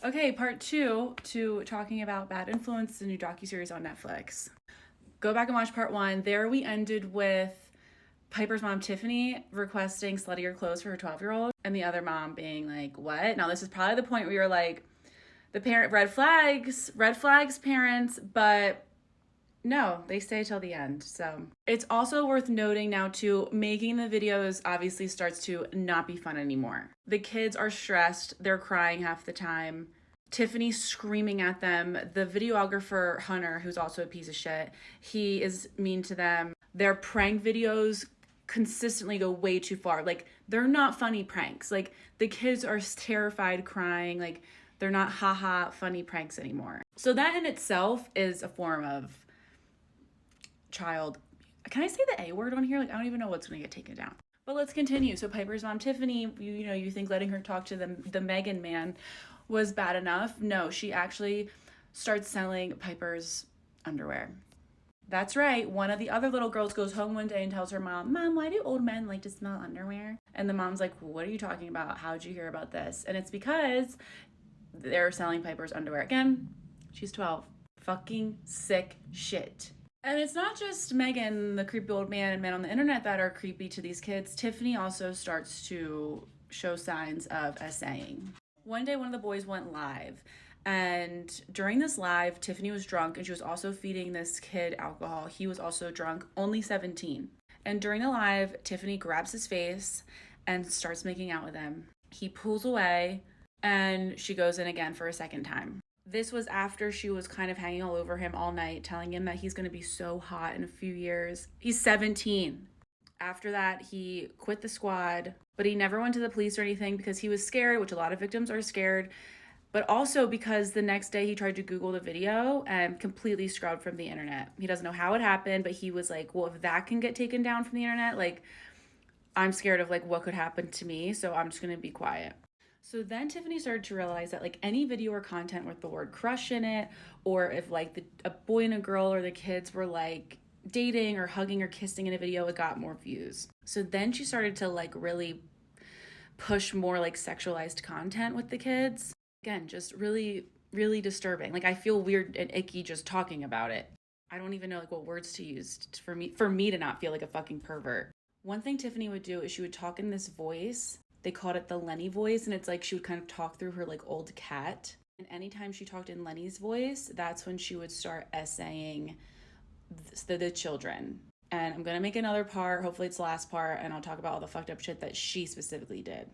Okay, part two to talking about Bad Influence, the new docuseries on Netflix. Go back and watch part one. There we ended with Piper's mom, Tiffany, requesting sluttier clothes for her 12-year-old, and the other mom being like, what? Now, this is probably the point where you're like, the parent, red flags, parents, but no, they stay till the end. So it's also worth noting now too, making the videos obviously starts to not be fun anymore. The kids are stressed, they're crying half the time. Tiffany's screaming at them. The videographer, Hunter, who's also a piece of shit, he is mean to them. Their prank videos consistently go way too far. Like, they're not funny pranks. Like, the kids are terrified, crying. Like, they're not haha funny pranks anymore. So that in itself is a form of child. Can I say the A word on here? Like, I don't even know what's going to get taken down. But let's continue. So Piper's mom, Tiffany, you think letting her talk to the Megan man was bad enough? No, she actually starts selling Piper's underwear. That's right. One of the other little girls goes home one day and tells her mom, Mom, why do old men like to smell underwear? And the mom's like, what are you talking about? How'd you hear about this? And it's because they're selling Piper's underwear. Again, she's 12. Fucking sick shit. And it's not just Megan, the creepy old man and men on the internet that are creepy to these kids. Tiffany also starts to show signs of essaying. One day, one of the boys went live. And during this live, Tiffany was drunk and she was also feeding this kid alcohol. He was also drunk, only 17. And during the live, Tiffany grabs his face and starts making out with him. He pulls away and she goes in again for a second time. This was after she was kind of hanging all over him all night, telling him that he's going to be so hot in a few years. He's 17. After that, he quit the squad, but he never went to the police or anything because he was scared, which a lot of victims are scared, but also because the next day he tried to Google the video and completely scrubbed from the internet. He doesn't know how it happened, but he was like, well, if that can get taken down from the internet, like, I'm scared of like what could happen to me, so I'm just going to be quiet. So then Tiffany started to realize that like any video or content with the word crush in it, or if like a boy and a girl or the kids were like dating or hugging or kissing in a video, it got more views. So then she started to like really push more like sexualized content with the kids. Again, just really, really disturbing. Like, I feel weird and icky just talking about it. I don't even know like what words to use for me to not feel like a fucking pervert. One thing Tiffany would do is she would talk in this voice. They called it the Lenny voice, and it's like she would kind of talk through her like old cat. And anytime she talked in Lenny's voice, that's when she would start essaying the children. And I'm gonna make another part, hopefully it's the last part, and I'll talk about all the fucked up shit that she specifically did.